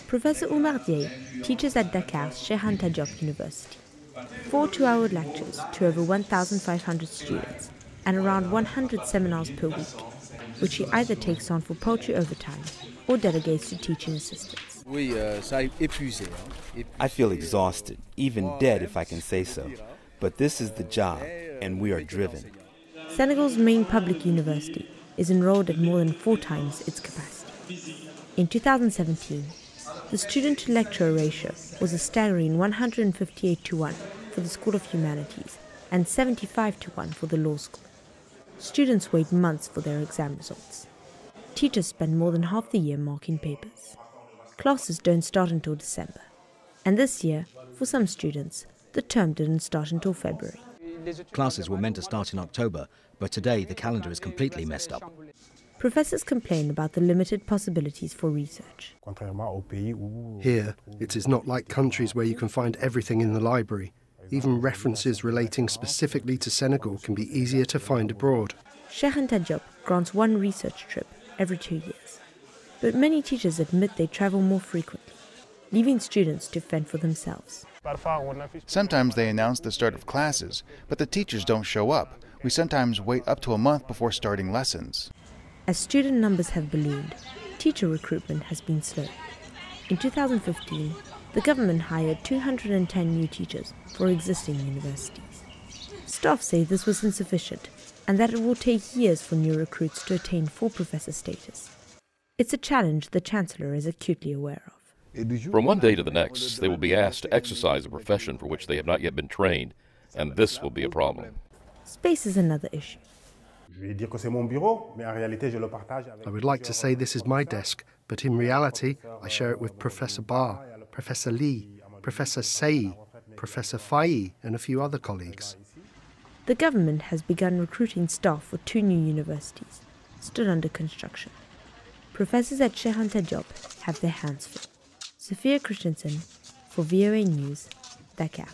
Professor Oumar Dieye teaches at Dakar's CHEIKH University. 4 two-hour lectures to over 1,500 students and around 100 seminars per week, which he either takes on for poultry overtime or delegates to teaching assistants. I feel exhausted, even dead if I can say so. But this is the job, and we are driven. Senegal's main public university is enrolled at more than 4 times its capacity. In 2017, the student-to-lecturer ratio was a staggering 158:1 for the School of Humanities and 75:1 for the law school. Students wait months for their exam results. Teachers spend more than half the year marking papers. Classes don't start until December. And this year, for some students, the term didn't start until February. Classes were meant to start in October, but today the calendar is completely messed up. Professors complain about the limited possibilities for research. Here, it is not like countries where you can find everything in the library. Even references relating specifically to Senegal can be easier to find abroad. CHEIKH grants 1 research trip every 2 years. But many teachers admit they travel more frequently, leaving students to fend for themselves. Sometimes they announce the start of classes, but the teachers don't show up. We sometimes wait up to a month before starting lessons. As student numbers have ballooned, teacher recruitment has been slow. In 2015, the government hired 210 new teachers for existing universities. Staff say this was insufficient and that it will take years for new recruits to attain full professor status. It's a challenge the Chancellor is acutely aware of. From one day to the next, they will be asked to exercise a profession for which they have not yet been trained, and this will be a problem. Space is another issue. I would like to say this is my desk, but in reality, I share it with Professor Ba, Professor Lee, Professor Sei, Professor Faye, and a few other colleagues. The government has begun recruiting staff for 2 new universities, still under construction. Professors at CHEIKH have their hands full. Sofia Christensen for VOA News, Dakar.